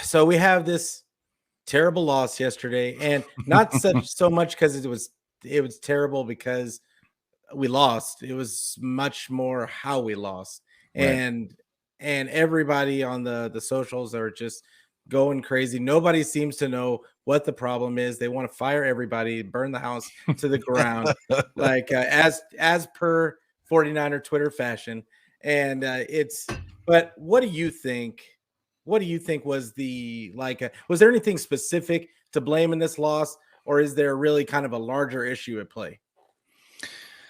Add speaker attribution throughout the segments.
Speaker 1: So we have this terrible loss yesterday, and not so much because it was terrible because we lost. It was much more how we lost.
Speaker 2: Right.
Speaker 1: And everybody on the socials are just going crazy. Nobody seems to know what the problem is. They want to fire everybody, burn the house to the ground, like as per 49er Twitter fashion. And it's but what do you think? What do you think was was there anything specific to blame in this loss, or is there really kind of a larger issue at play?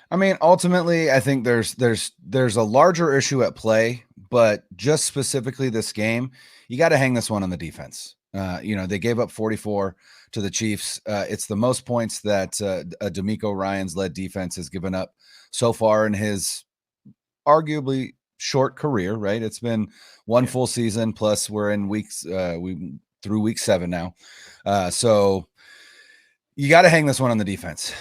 Speaker 2: I mean, ultimately, I think there's a larger issue at play, but just specifically this game, you got to hang this one on the defense. They gave up 44 to the Chiefs. It's the most points that a D'Amico Ryans led defense has given up so far in his arguably short career. Right? It's been one full season, plus we're in through week 7 now. So you got to hang this one on the defense.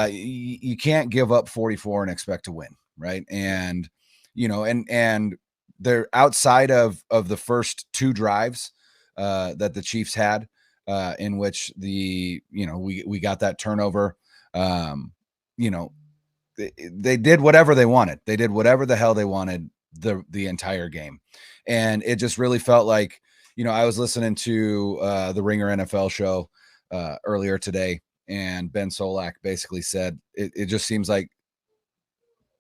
Speaker 2: You can't give up 44 and expect to win, right? And and they're outside of the first 2 drives that the Chiefs had, in which we got that turnover. They did whatever they wanted. They did whatever the hell they wanted the entire game, and it just really felt like I was listening to the Ringer NFL show earlier today. And Ben Solak basically said it just seems like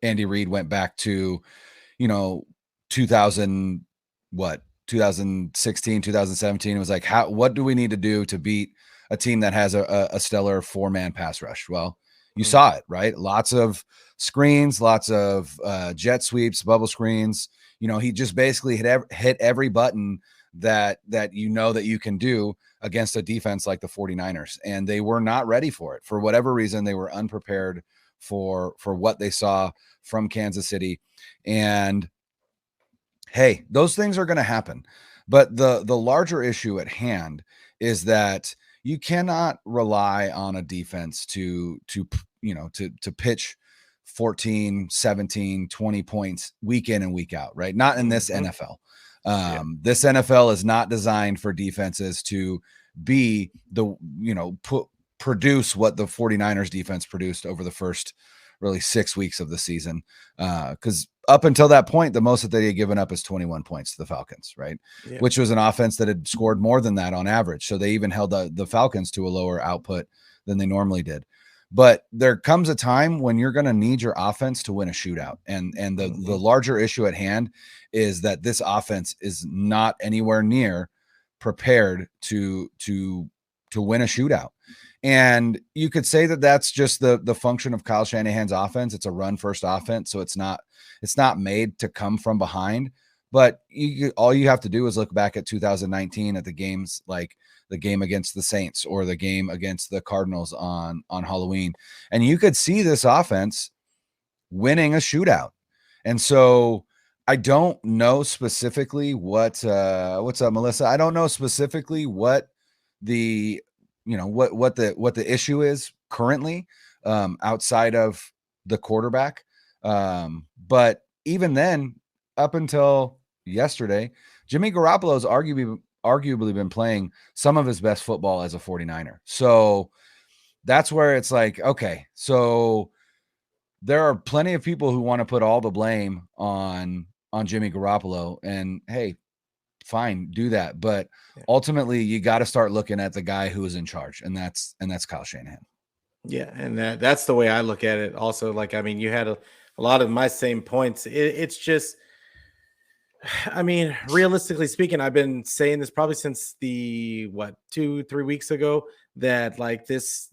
Speaker 2: Andy Reid went back to, 2016, 2017. It was like, what do we need to do to beat a team that has a stellar 4-man pass rush? Well, you saw it, right? Lots of screens, lots of jet sweeps, bubble screens. He just basically hit every button that that you can do against a defense like the 49ers, and they were not ready for it. For whatever reason, they were unprepared for what they saw from Kansas City. And hey, those things are going to happen. But the larger issue at hand is that you cannot rely on a defense to pitch 14, 17, 20 points week in and week out, right? Not in this NFL. This NFL is not designed for defenses to be produce what the 49ers defense produced over the first really 6 weeks of the season. Because up until that point, the most that they had given up is 21 points to the Falcons, right? Yeah. Which was an offense that had scored more than that on average. So they even held the Falcons to a lower output than they normally did. But there comes a time when you're going to need your offense to win a shootout. And the larger issue at hand is that this offense is not anywhere near prepared to win a shootout. And you could say that that's just the function of Kyle Shanahan's offense. It's a run first offense. So it's not made to come from behind. But all you have to do is look back at 2019 at the games like the game against the Saints or the game against the Cardinals on Halloween. And you could see this offense winning a shootout. And so I don't know specifically what's up, Melissa? I don't know specifically what the issue is currently outside of the quarterback. But even then, up until yesterday, Jimmy Garoppolo's arguably been playing some of his best football as a 49er. So that's where it's like, okay, so there are plenty of people who want to put all the blame on Jimmy Garoppolo, and hey, fine, do that. But ultimately you got to start looking at the guy who is in charge, and that's Kyle Shanahan.
Speaker 1: Yeah. And that's the way I look at it also. Like, I mean, you had a lot of my same points. It's just, I mean, realistically speaking, I've been saying this probably since 2-3 weeks ago, that like this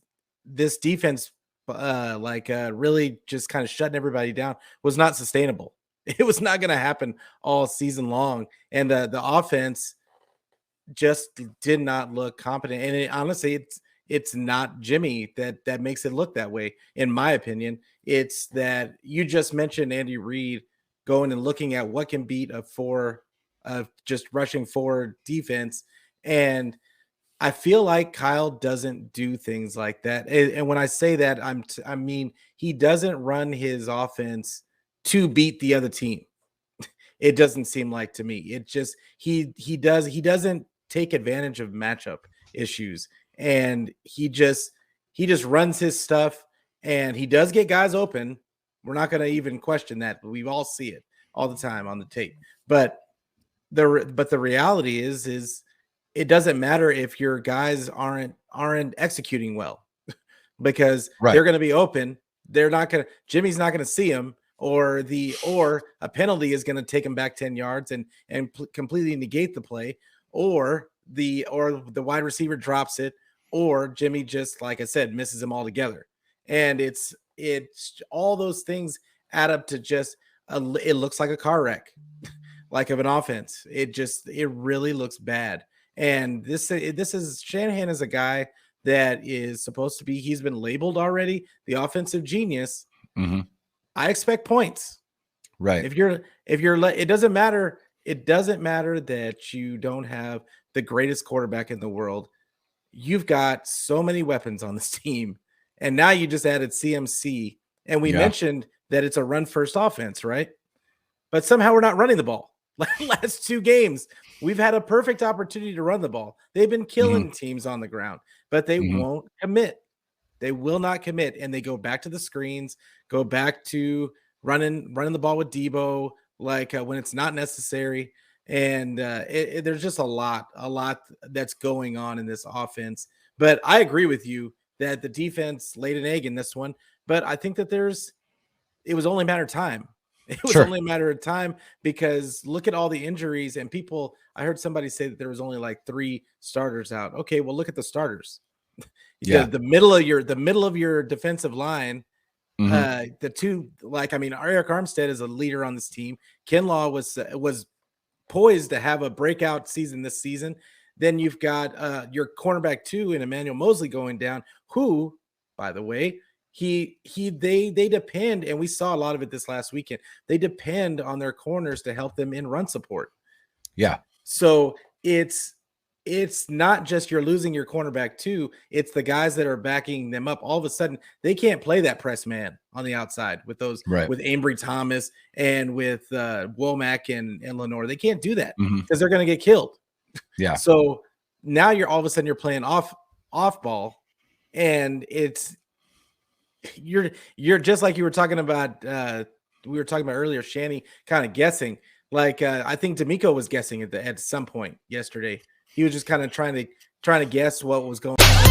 Speaker 1: defense, really just kind of shutting everybody down was not sustainable. It was not going to happen all season long. And the offense just did not look competent. And honestly, it's not Jimmy that makes it look that way. In my opinion, it's that you just mentioned Andy Reid going and looking at what can beat just rushing forward defense. And I feel like Kyle doesn't do things like that. And when I say that, I mean, he doesn't run his offense to beat the other team. It doesn't seem like to me. It just, he doesn't take advantage of matchup issues, and he just runs his stuff, and he does get guys open. We're not going to even question that. We all see it all the time on the tape. But the reality is it doesn't matter if your guys aren't executing well, because they're going to be open. They're not going to. Jimmy's not going to see him, or a penalty is going to take him back 10 yards and completely negate the play, or the wide receiver drops it, or Jimmy just, like I said, misses him altogether. And it's all those things add up to just it looks like a car wreck, like of an offense. It really looks bad. And this is Shanahan is a guy that is supposed to be, he's been labeled already the offensive genius.
Speaker 2: Mm-hmm.
Speaker 1: I expect points.
Speaker 2: Right.
Speaker 1: If you're it doesn't matter that you don't have the greatest quarterback in the world. You've got so many weapons on this team, and now you just added CMC, and we mentioned that it's a run first offense, right? But somehow we're not running the ball. Last 2 games, we've had a perfect opportunity to run the ball. They've been killing teams on the ground, but they won't commit. They will not commit, and they go back to the screens, go back to running the ball with Debo, when it's not necessary. And there's just a lot that's going on in this offense. But I agree with you that the defense laid an egg in this one. But I think that it was only a matter of time. It was only a matter of time, because look at all the injuries and people. I heard somebody say that there was only like 3 starters out. Okay, well, look at the starters. The middle of your defensive line. The two, Eric Armstead is a leader on this team. Kinlaw was poised to have a breakout season this season. Then you've got your cornerback 2 in Emmanuel Mosley going down, who, by the way, they depend, and we saw a lot of it this last weekend. They depend on their corners to help them in run support.
Speaker 2: Yeah.
Speaker 1: So it's not just you're losing your cornerback 2, it's the guys that are backing them up. All of a sudden, they can't play that press man on the outside with those with Ambry Thomas and with Womack and Lenore. They can't do that because they're going to get killed.
Speaker 2: Yeah.
Speaker 1: So now you're all of a sudden you're playing off ball, and you're just like you were talking about. We were talking about earlier, Shanny kind of guessing. I think D'Amico was guessing at some point yesterday. He was just kind of trying to guess what was going on.